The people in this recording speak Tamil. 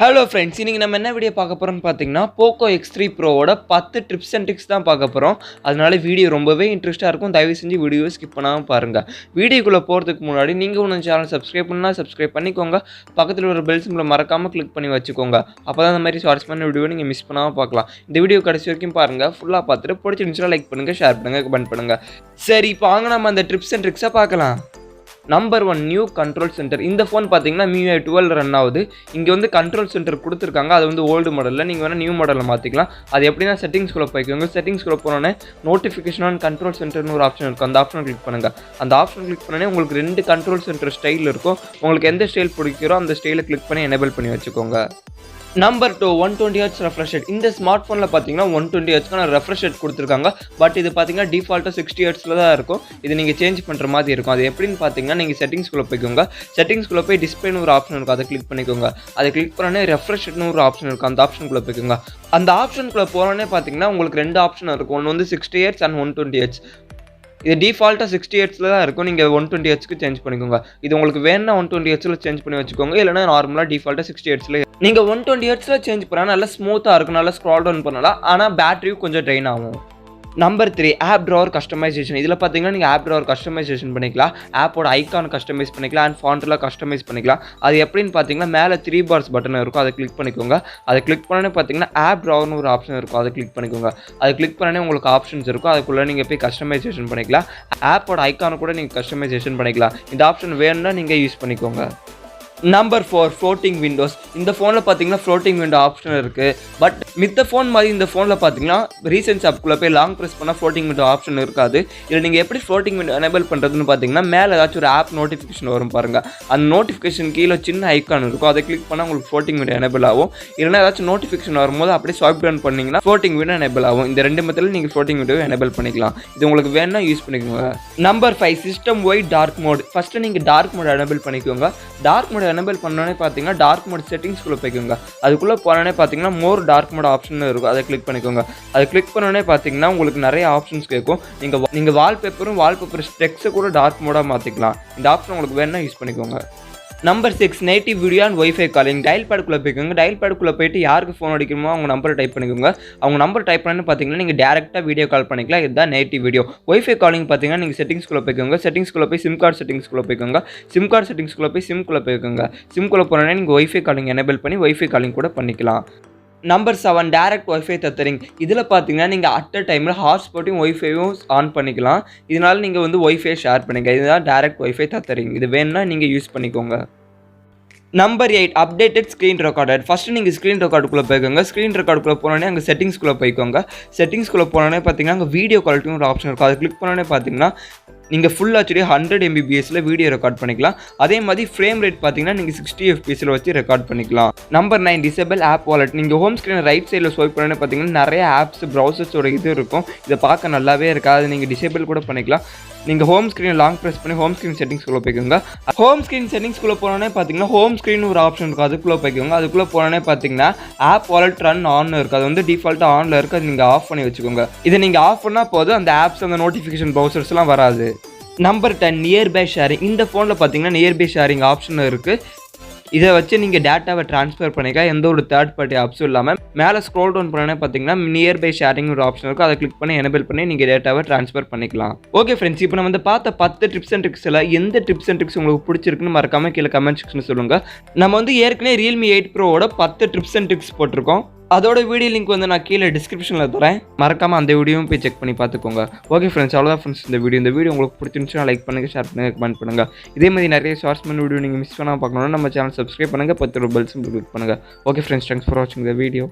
ஹலோ ஃப்ரெண்ட்ஸ், இன்றைக்கி நம்ம என்ன வீடியோ பார்க்க போகிறோம்னு பார்த்தீங்கன்னா Poco X3 Proவோட 10 tips and tricks தான் பார்க்க போகிறோம். அதனால வீடியோ ரொம்பவே இன்ட்ரெஸ்ட்டாக இருக்கும். தயவு செஞ்சு வீடியோவை ஸ்கிப் பண்ணாமல் பாருங்கள். வீடியோக்குள்ளே போகிறதுக்கு முன்னாடி நீங்கள் ஒன்று சேனல் சப்ஸ்கிரைப் பண்ணால் சப்ஸ்கிரைப் பண்ணிக்கோங்க. பக்கத்தில் ஒரு பெல் சிம்பிளை மறக்காமல் கிளிக் பண்ணி வச்சுக்கோங்க. அப்போ தான் அந்த மாதிரி சுவாரஸ்யமான வீடியோ நீங்கள் மிஸ் பண்ணாமல் பார்க்கலாம். இந்த வீடியோ கடைசி வரைக்கும் பாருங்கள். ஃபுல்லாக பார்த்துட்டு பிடிச்சிருந்துச்சுன்னா லைக் பண்ணுங்கள், ஷேர் பண்ணுங்கள், கமெண்ட் பண்ணுங்கள். சரி, இப்போ வாங்க நம்ம அந்த டிப்ஸ் அண்ட் ட்ரிக்ஸை பார்க்கலாம். Number 1, new control centre. இந்த ஃபோன் பார்த்தீங்கன்னா MIUI 12 ரன் ஆகுது. இங்கே வந்து கண்ட்ரோல் சென்டர் கொடுத்துருக்காங்க. அது வந்து ஓல்டு மாடலில், நீங்கள் வேணால் நியூ மாடலில் மாற்றிக்கலாம். அது எப்படின்னா செட்டிங்ஸ்குள்ளே போய்க்கோங்க. செட்டிங்ஸ்குள்ளே போனோன்னே நோட்டிஃபிகேஷன் ஆன் கண்ட்ரோல் சென்டர்னு ஒரு ஆப்ஷன் இருக்கும். அந்த ஆப்ஷனை கிளிக் பண்ணுங்கள். அந்த ஆப்ஷன் கிளிக் பண்ணோன்னே உங்களுக்கு 2 கண்ட்ரோல் சென்டர் ஸ்டைல் இருக்கும். உங்களுக்கு எந்த ஸ்டைல் பிடிக்கிறோ அந்த ஸ்டைலை கிளிக் பண்ணி எனேபிள் பண்ணி வச்சுக்கோங்க. Number 2, 120Hz refresh rate. இந்த ஸ்மார்ட் ஃபோனில் பார்த்தீங்கன்னா 120Hzக்கான ரெஃப்ரெஷ் ரேட் கொடுத்துருக்காங்க. பட் இது பார்த்தீங்கன்னா டிஃபால்ட்டாக 60Hzல தான் இருக்கும். இது நீங்கள் சேஞ்ச் பண்ணுற மாதிரி இருக்கும். அது எப்படின்னு பார்த்தீங்கன்னா நீங்கள் செட்டிங்ஸ்குள்ளே போய்க்கோங்க. செட்டிங்ஸ்குள்ளே போய் டிஸ்பிளேன்னு ஒரு ஆப்ஷன் இருக்கும். அதை கிளிக் பண்ணிக்கோங்க. அதை கிளிக் பண்ணோன்னே ரெஃப்ரெஷ் ரேட்னு ஒரு ஆப்ஷன் இருக்கும். அந்த ஆப்ஷனுக்குள்ளே போய்க்கோங்க. அந்த ஆப்ஷனுக்குள்ளே போனோன்னே பார்த்தீங்கன்னா உங்களுக்கு 2 ஆப்ஷன் இருக்கும். ஒன்று வந்து 60Hz அண்ட் 120Hz. இது டிஃபால்ட்டாக 60Hzல தான் இருக்கும். நீங்கள் 120Hzக்கு சேஞ்ச் பண்ணிக்கோங்க. இது உங்களுக்கு வேணும்னா 120Hzல சேஞ்ச் பண்ணி வச்சுக்கோங்க. இல்லைனா நார்மலாக டிஃபால்ட்டாக 60Hzல நீங்கள் 120Hzல சேஞ்ச் பண்ணால் நல்லா ஸ்மூத்தாக இருக்கும். நல்லா ஸ்க்ரால் டவுன் பண்ணலாம். ஆனால் பேட்டரியும் கொஞ்சம் ட்ரெயின் ஆகும். Number 3, app drawer customization. இதில் பார்த்தீங்கன்னா நீங்கள் ஆப் ட்ராவர் கஸ்டமைசேஷன் பண்ணிக்கலாம். ஆப்போட ஐக்கான் கஸ்டமைஸ் பண்ணிக்கலாம் அண்ட் ஃபாண்ட்லாம் கஸ்டமைஸ் பண்ணிக்கலாம். அது எப்படின்னு பார்த்தீங்கன்னா மேலே 3 பார்ஸ் பட்டன் இருக்கும். அதை கிளிக் பண்ணிக்கோங்க. அதை கிளிக் பண்ணோன்னே பார்த்தீங்கன்னா ஆப் ட்ராவர்னு ஒரு ஆப்ஷன் இருக்கும். அதை கிளிக் பண்ணிக்கோங்க. அதை கிளிக் பண்ணோன்னே உங்களுக்கு ஆப்ஷன்ஸ் இருக்கும். அதுக்குள்ளே நீங்கள் போய் கஸ்டமைசேஷன் பண்ணிக்கலாம். ஆப்போட ஐக்கானை கூட நீங்கள் கஸ்டமைசேஷன் பண்ணிக்கலாம். இந்த ஆப்ஷன் வேணும்னா நீங்கள் யூஸ் பண்ணிக்கோங்க. Number 4, floating Windows. இந்த ஃபோனில் பார்த்தீங்கன்னா ஃப்ளோட்டிங் விண்டோ ஆப்ஷன் இருக்குது. பட் மித்த ஃபோன் மாதிரி இந்த ஃபோனில் பார்த்தீங்கன்னா ரீசென்ட்ஸ் ஆப்குள்ளே போய் லாங் ப்ரெஸ் பண்ணால் ஃப்ளோட்டிங் விண்டோ ஆப்ஷன் இருக்காது. இதில் நீங்கள் எப்படி ஃப்ளோட்டிங் விண்டோ எனேபிள் பண்ணுறதுன்னு பார்த்தீங்கன்னா மேலே ஏதாச்சும் ஒரு ஆப் நோட்டிஃபிகேஷன் வரும் பாருங்கள். அந்த நோட்டிஃபிகேஷன் கீழே சின்ன ஐக்கான் இருக்கும். அதை கிளிக் பண்ணால் உங்களுக்கு ஃப்ளோட்டிங் விண்டோ எனேபிள் ஆகும். இல்லைனா ஏதாச்சும் நோட்டிஃபிகேஷன் வரும்போது அப்படியே ஸ்வைப் டவுன் பண்ணிங்கன்னா ஃப்ளோட்டிங் விண்டோ எனேபிள் ஆகும். இந்த 2 மெத்தடில் நீங்கள் ஃப்ளோட்டிங் விண்டோ எனேபிள் பண்ணிக்கலாம். இது உங்களுக்கு வேணும்னா யூஸ் பண்ணிக்கோங்க. Number 5, system wide dark mode. First நீங்கள் டார்க் மோட் எனேபிள் பண்ணிக்கோங்க. டார்க் மோட் எனேபிள் பண்ணோன்னே பார்த்தீங்கன்னா டார்க் மோட் செட்டிங்ஸ்குள்ளே போய்க்கோங்க. அதுக்குள்ளே போனோடனே பார்த்தீங்கன்னா மோர் டார்க் மோட் ஆப்ஷன் இருக்கும். அதை கிளிக் பண்ணிக்கோங்க. அதை கிளிக் பண்ணோடனே பார்த்தீங்கன்னா உங்களுக்கு நிறைய ஆப்ஷன்ஸ் கேட்கும். நீங்கள் வால்பேப்பர் டெக்ஸ்ட்டை கூட டார்க் மோடாக மாற்றிக்கலாம். இந்த ஆப்ஷன் உங்களுக்கு வேணும்னா யூஸ் பண்ணிக்கோங்க. Number 6, native video and wifi calling. Dial பேடுக்குள்ளே போய்க்கோங்க. டயல் பேடுக்குள்ளே போய்ட்டு யாருக்கு ஃபோன் அடிக்கணுமோ அவங்க நம்பரை டைப் பண்ணிக்கோங்க. அவங்க நம்பர் டைப் பண்ணி பார்த்தீங்கன்னா நீங்கள் டேரெக்டாக வீடியோ கால் பண்ணிக்கலாம். இதுதான் நேட்டிவ் வீடியோ. ஒய்ஃபை காலிங் பார்த்தீங்கன்னா நீங்கள் செட்டிங்ஸ்குள்ளே போய்க்கோங்க. செட்டிங்ஸ்குள்ளே போய் சிம் கார்டு செட்டிங்ஸ்குள்ளே போய்க்கோங்க. சிம் கார்டு செட்டிங்ஸ்குள்ளே போய் சிம்குள்ளே போய்க்கோங்க. சிம்குள்ளே போனோன்னே நீங்கள் ஒய்ஃபை காலிங் எனேபிள் பண்ணி ஒய்ஃபை காலிங் கூட பண்ணிக்கலாம். Number 7, direct wifi tethering. இதில் பார்த்தீங்கன்னா நீங்கள் அட் அ டைமில் ஹாட்ஸ்பாட்டையும் ஒய்ஃபையும் ஆன் பண்ணிக்கலாம். இதனால் நீங்கள் வந்து ஒய்ஃபை ஷேர் பண்ணிக்கலாம். இதுதான் டேரக்ட் ஒய்ஃபை தத்தரிங். இது வேணும்னா நீங்கள் யூஸ் பண்ணிக்கோங்க. Number 8, updated screen recorded. First நீங்கள் ஸ்க்ரீன் ரெக்கார்டுக்குள்ளே போய்க்கோங்க. ஸ்க்ரீன் ரெக்கார்டுக்குள்ளே போனோடனே அங்கே செட்டிங்ஸ்குள்ளே போய்க்கோங்க. செட்டிங்ஸ்குள்ளே போனோடனே பார்த்தீங்கன்னா அங்கே வீடியோ குவாலிட்டின்னு ஒரு ஆப்ஷன் இருக்கும். அதை கிளிக் பண்ணோடனே பார்த்தீங்கன்னா நீங்கள் ஃபுல் HD 100 MBPSல வீடியோ ரெக்கார்ட் பண்ணிக்கலாம். அதே மாதிரி ஃப்ரேம் ரேட் பார்த்தீங்கன்னா நீங்கள் 60 FPSல வச்சு ரெக்கார்ட் பண்ணிக்கலாம். Number 9, disable app wallet. நீங்கள் ஹோம் ஸ்க்ரீன் ரைட் சைடில் ஸ்வைப் பண்ணோன்னே பார்த்தீங்கன்னா நிறைய ஆப்ஸ் ப்ரௌசர்ஸோட இது இருக்கும். இதை பார்க்க நல்லாவே இருக்காது. அது நீங்கள் டிசேபிள் கூட பண்ணிக்கலாம். நீங்கள் ஹோம் ஸ்க்ரீன் லாங் ப்ரெஸ் பண்ணி ஹோம் ஸ்க்ரீன் செட்டிங்ஸ்குள்ளே போய்க்கோங்க. ஹோம் ஸ்க்ரீன் செட்டிங்ஸ்குள்ளே போனோன்னே பார்த்தீங்கன்னா ஹோம் ஸ்க்ரீன் ஒரு ஆப்ஷன் இருக்கும். அதுக்குள்ளே போய்க்கோங்க. அதுக்குள்ளே போனோன்னே பார்த்தீங்கன்னா ஆப் வாலெட் ரன் ஆன் இருக்குது. அது வந்து டிஃபால்ட்டாக ஆனில் இருக்குது. அது நீங்கள் ஆஃப் பண்ணி வச்சுக்கோங்க. இதை நீங்கள் ஆஃப் பண்ணால் போதும், அந்த ஆப்ஸ் அந்த நோட்டிஃபிகேஷன் ப்ரௌசர்ஸ்லாம் வராது. Number 10, nearby sharing. இந்த ஃபோனில் பார்த்தீங்கன்னா நியர்பை ஷேரிங் ஆப்ஷன் இருக்குது. இதை வச்சு நீங்கள் டேட்டாவை ட்ரான்ஸ்ஃபர் பண்ணிக்கலாம். எந்த ஒரு தேர்ட் பார்ட்டி ஆப்ஸும் இல்லாமல். மேலே ஸ்க்ரோல் டவுன் பண்ணோன்னே பார்த்தீங்கன்னா நியர்பை ஷேரிங் ஒரு ஆப்ஷன் இருக்கும். அதை கிளிக் பண்ணி எனேபிள் பண்ணி நீங்கள் டேட்டாவை ட்ரான்ஸ்ஃபர் பண்ணிக்கலாம். ஓகே ஃப்ரெண்ட்ஸ், இப்போ நம்ம வந்து பார்த்த 10 டிப்ஸ் அண்ட் ட்ரிக்ஸில் எந்த டிப்ஸ் அண்ட் ட்ரிக்ஸ் உங்களுக்கு பிடிச்சிருக்குன்னு மறக்காமல் கீழே கமெண்ட் செக்ஷன் சொல்லுங்கள். நம்ம வந்து ஏற்கனவே Realme 8 Proவோட 10 டிப்ஸ் அண்ட் ட்ரிக்ஸ் போட்டிருக்கோம். அதோட வீடியோ லிங்க் வந்து நான் கீழே டிஸ்கிரிப்ஷனில் தரேன். மறக்காமல் அந்த வீடியோவும் போய் செக் பண்ணி பார்த்துக்கோங்க. ஓகே ஃப்ரெண்ட்ஸ், அவ்வளோதான் ஃப்ரெண்ட்ஸ் இந்த வீடியோ உங்களுக்கு பிடிச்சிருந்துச்சுன்னா லைக் பண்ணுங்கள், ஷேர் பண்ணுங்கள், கமெண்ட் பண்ணுங்கள். இதே மாதிரி நிறைய ஷார்ட்ஸ்மேன் வீடியோ நீங்கள் மிஸ் பண்ணாமல் பார்க்கணுன்னா நம்ம சேனல் சப்ஸ்கிரைப் பண்ணுங்கள், 10 பெல் சிம்பிள் கிளிக் பண்ணுங்கள். ஓகே ஃப்ரெண்ட்ஸ், தேங்க்ஸ் ஃபார் வாட்சிங் த வீடியோ.